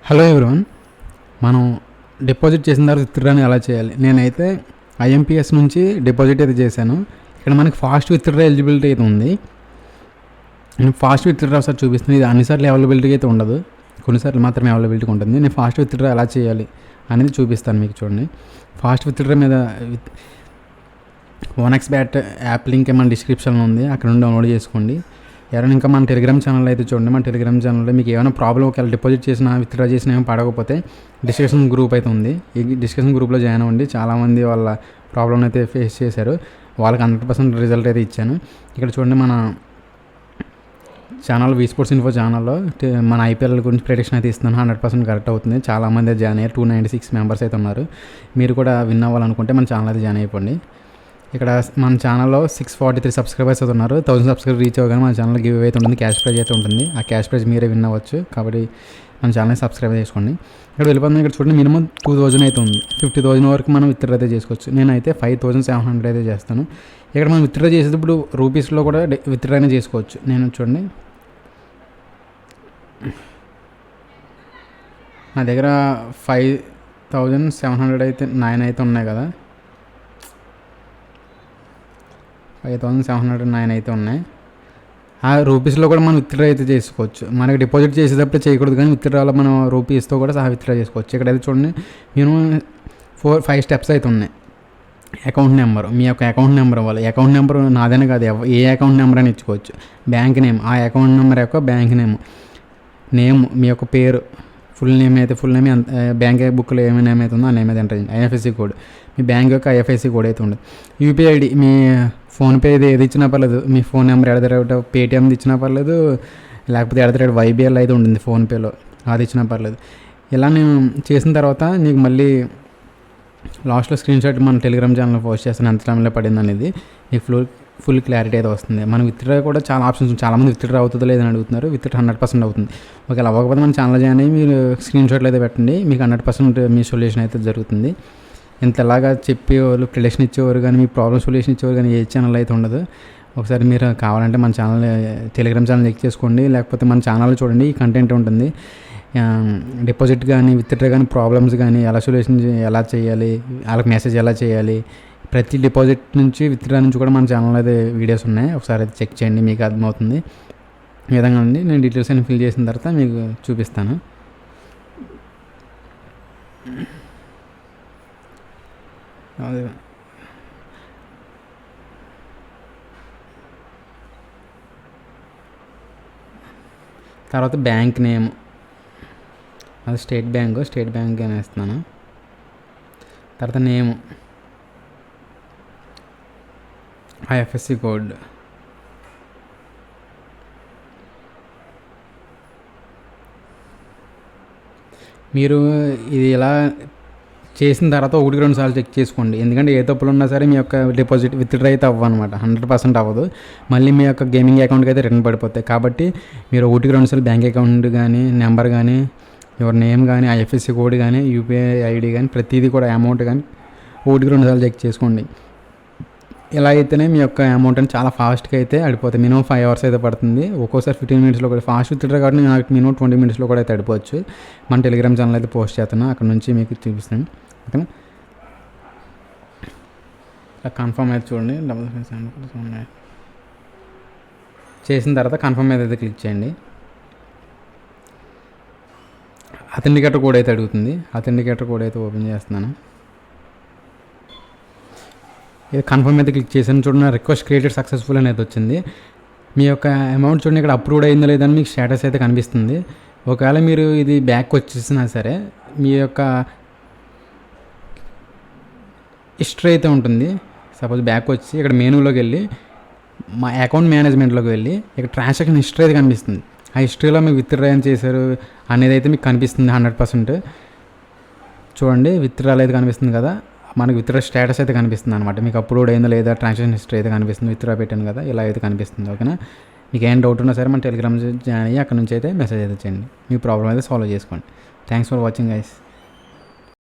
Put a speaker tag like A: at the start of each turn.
A: Hello everyone, మనం deposit చేసిన తర్వాత విత్డ్రాని ఎలా చేయాలి? నేనైతే ఐఎంపిఎస్ నుంచి డిపాజిట్ అయితే చేశాను. ఇక్కడ మనకి ఫాస్ట్ విత్డ్రా ఎలిజిబిలిటీ అయితే ఉంది. నేను ఫాస్ట్ విత్డ్రా ఒకసారి చూపిస్తుంది. ఇది అన్నిసార్లు అవైలబిలిటీ అయితే ఉండదు, కొన్నిసార్లు మాత్రమే అవైలబిలిటీ ఉంటుంది. నేను ఫాస్ట్ విత్డ్రా ఎలా చేయాలి అనేది చూపిస్తాను మీకు. చూడండి, ఫాస్ట్ విత్డ్రా మీద 1xBet యాప్ లింక్ మన డిస్క్రిప్షన్లో ఉంది, అక్కడ నుండి డౌన్లోడ్ చేసుకోండి. ఎవరైనా ఇంకా మన టెలిగ్రామ్ ఛానల్ అయితే చూడండి. మన టెలిగ్రామ్ ఛానల్లో మీకు ఏమైనా ప్రాబ్లం, ఒకవేళ డిపాజిట్ చేసినా విత్డ్రా చేసినా ఏమైనా పడకపోతే డిస్కషన్ గ్రూప్ అయితే ఉంది. ఈ డిస్కషన్ గ్రూప్లో జాయిన్ అవ్వండి. చాలామంది వాళ్ళ ప్రాబ్లం అయితే ఫేస్ చేశారు, వాళ్ళకి 100% రిజల్ట్ అయితే ఇచ్చాను. ఇక్కడ చూడండి, మన ఛానల్ వి స్పోర్ట్స్ ఇన్ఫో ఛానల్లో మన ఐపీఎల్ గురించి ప్రెడిక్షన్ అయితే ఇస్తున్నాను. 100% కరెక్ట్ అవుతుంది. చాలామంది జాయిన్ అయ్యారు, 296 మెంబర్స్ అయితే ఉన్నారు. మీరు కూడా విన్ అవ్వాలనుకుంటే మన ఛానల్ అయితే జాయిన్ అయిపోండి. ఇక్కడ మన ఛానల్లో 643 సబ్స్క్రైబర్స్ అయితే ఉన్నారు. 1000 సబ్స్క్రైబర్ రీచ్ అవ్వగానే మన ఛానల్ గివ్ అవే అయితే ఉంటుంది, క్యాష్ ప్రైజ్ అయితే ఉంటుంది. ఆ క్యాష్ ప్రైజ్ మీరే విన్ అవ్వచ్చు. కాబట్టి మన ఛానల్ని సబ్స్క్రైబ్ చేసుకోండి. ఇక్కడ వెళ్ళిపోతుంది. ఇక్కడ చూడండి, మినిమం 2000 అయితే ఉంది. 50,000 వరకు మనం విత్డ్రా అయితే చేసుకోవచ్చు. నేనైతే 5700 అయితే చేస్తాను. ఇక్కడ మనం విత్డ్రా చేసేటప్పుడు రూపీస్లో కూడా విత్డ్రా అయినా చేసుకోవచ్చు. నేను చూడండి, నా దగ్గర 5700 అయితే 9 అయితే ఉన్నాయి కదా, 5709 అయితే ఉన్నాయి. ఆ రూపీస్లో కూడా మనం విత్డ్రా అయితే చేసుకోవచ్చు. మనకి డిపాజిట్ చేసేటప్పుడు చేయకూడదు, కానీ విత్డ్రాలో మనం రూపీస్తో కూడా సహా విత్డ్రా చేసుకోవచ్చు. ఇక్కడైతే చూడండి, మినిమం 5 స్టెప్స్ అయితే ఉన్నాయి. అకౌంట్ నెంబర్, మీ యొక్క అకౌంట్ నెంబర్ ఇవ్వాలి. అకౌంట్ నెంబర్ నాదనే కాదు, ఏ అకౌంట్ నెంబర్ అని ఇచ్చుకోవచ్చు. బ్యాంక్ నేమ్, ఆ అకౌంట్ నెంబర్ యొక్క బ్యాంక్ నేమ్, మీ యొక్క పేరు, ఫుల్ నేమ్ అయితే ఫుల్ నేమ్, బ్యాంక్ బుక్లో ఏమైనా నేమ్ అయితే ఉందో ఆ నేమ్ అయితే ఎంటర్ చేయండి. ఐఎఫ్ఎస్సి కోడ్, మీ బ్యాంక్ యొక్క ఐఎఫ్ఎస్సి కోడ్ అయితే ఉండదు. యూపీఐ ఐడి, మీ ఫోన్పే ఏది ఇచ్చినా పర్లేదు, మీ ఫోన్ నెంబర్ ఎడదరేట పేటిఎంది ఇచ్చినా పర్లేదు, లేకపోతే ఎడదరేట వైబీఎల్ అయితే ఉంటుంది ఫోన్పేలో, అది ఇచ్చినా పర్లేదు. ఇలా నేను చేసిన తర్వాత నీకు మళ్ళీ లాస్ట్లో స్క్రీన్ షాట్ మన టెలిగ్రామ్ ఛానల్లో పోస్ట్ చేస్తాను, ఎంత టైంలో పడింది అనేది. నీకు ఫుల్ క్లారిటీ అయితే వస్తుంది. మనం విత్డ్రా కూడా చాలా ఆప్షన్స్ ఉంది. చాలామంది విత్డ్రా అవుతుందో లేదని అడుగుతున్నారు. విత్డ్రా 100% అవుతుంది. ఒకవేళ అవ్వకపోతే మన ఛానల్ జాయిన్ అయ్యి మీరు స్క్రీన్ షాట్లు అయితే పెట్టండి, మీకు 100% మీ సొల్యూషన్ అయితే జరుగుతుంది. ఇంతలాగా చెప్పేవాళ్ళు, ప్రిడిక్షన్ ఇచ్చేవారు కానీ, మీ ప్రాబ్లమ్ సొల్యూషన్ ఇచ్చేవారు కానీ ఏ ఛానల్ అయితే ఉండదు. ఒకసారి మీరు కావాలంటే మన ఛానల్ టెలిగ్రామ్ ఛానల్ చెక్ చేసుకోండి, లేకపోతే మన ఛానల్ చూడండి, ఈ కంటెంట్ ఉంటుంది. డిపాజిట్ కానీ విత్డ్రా కానీ ప్రాబ్లమ్స్ కానీ ఎలా సొల్యూషన్ ఎలా చేయాలి, వాళ్ళకి మెసేజ్ ఎలా చేయాలి, ప్రతి డిపాజిట్ నుంచి విత్డ్రా నుంచి కూడా మన ఛానల్ అయితే వీడియోస్ ఉన్నాయి. ఒకసారి అయితే చెక్ చేయండి, మీకు అర్థమవుతుంది. ఈ విధంగా అండి, నేను డీటెయిల్స్ అన్ని ఫిల్ చేసిన తర్వాత మీకు చూపిస్తాను. అదే తర్వాత బ్యాంక్ నేమ్, అది స్టేట్ బ్యాంక్ అని వేస్తున్నాను. తర్వాత నేము, ఐఎఫ్ఎస్సి కోడ్, మీరు ఇది ఇలా చేసిన తర్వాత 1-2 సార్లు చెక్ చేసుకోండి. ఎందుకంటే ఏ తప్పులు ఉన్నా సరే మీ యొక్క డిపాజిట్ విత్డ్రా అయితే అవ్వనమాట, 100% అవ్వదు. మళ్ళీ మీ యొక్క గేమింగ్ అకౌంట్కి అయితే రిటర్న్ పడిపోతాయి. కాబట్టి మీరు 1-2 సార్లు బ్యాంక్ అకౌంట్ కానీ, నెంబర్ కానీ, యువర్ నేమ్ కానీ, ఐఎఫ్ఎస్సి కోడ్ కానీ, యూపీఐ ఐడి కానీ, ప్రతిదీ కూడా అమౌంట్ కానీ 1-2 సార్లు చెక్ చేసుకోండి. ఇలా అయితేనే మీ యొక్క అమౌంట్ అని చాలా ఫాస్ట్గా అయితే అడిపోతుంది. మినిమం 5 hours అయితే పడుతుంది, ఒక్కోసారి 15 minutesలో కూడా. ఫాస్ట్ విత్డ్రా కాబట్టి నాకు మినిమం 20 minutesలో కూడా అయితే అడిపోవచ్చు. మన టెలిగ్రామ్ ఛానల్ అయితే పోస్ట్ చేస్తాను, అక్కడ నుంచి మీకు చూపిస్తాను. ఓకేనా, కన్ఫర్మ్ అయితే చూడండి. చేసిన తర్వాత కన్ఫర్మ్ మీద అయితే క్లిక్ చేయండి. అథెంటికేటర్ కోడ్ అయితే అడుగుతుంది. అథెంటికేటర్ కోడ్ అయితే ఓపెన్ చేస్తున్నాను. ఇది కన్ఫర్మ్ అయితే క్లిక్ చేశాను. చూడండి, రిక్వెస్ట్ క్రియేటెడ్ సక్సెస్ఫుల్ అనేది వచ్చింది. మీ యొక్క అమౌంట్ చూడండి, ఇక్కడ అప్రూవ్డ్ అయిందో లేదని మీకు స్టేటస్ అయితే కనిపిస్తుంది. ఒకవేళ మీరు ఇది బ్యాక్ వచ్చేసినా సరే, మీ యొక్క హిస్టరీ అయితే ఉంటుంది. సపోజ్ బ్యాక్ వచ్చి ఇక్కడ మెనూలోకి వెళ్ళి మా అకౌంట్ మేనేజ్మెంట్లోకి వెళ్ళి ఇక్కడ ట్రాన్సాక్షన్ హిస్టరీ అయితే కనిపిస్తుంది. ఆ హిస్టరీలో మీకు విత్డ్రా ఏం చేశారు అనేది అయితే మీకు కనిపిస్తుంది 100%. చూడండి, విత్డ్రాల్ అయితే కనిపిస్తుంది కదా, మనకి విత్డ్రా స్టేటస్ అయితే కనిపిస్తుంది అనమాట. మీకు అప్రూవ్డ్ అయిందో లేదా ట్రాన్సాక్షన్ హిస్టరీ అయితే కనిపిస్తుంది. విత్డ్రా పెట్టాను కదా, ఇలా అయితే కనిపిస్తుంది. ఓకేనా, మీకు ఏం డౌట్ ఉన్నా సరే మన టెలిగ్రామ్ జాయిన్ అయ్యి అక్కడ నుంచి అయితే మెసేజ్ అయితే చేయండి. మీ ప్రాబ్లం అయితే సాల్వ్ చేసుకోండి. Thanks for watching guys.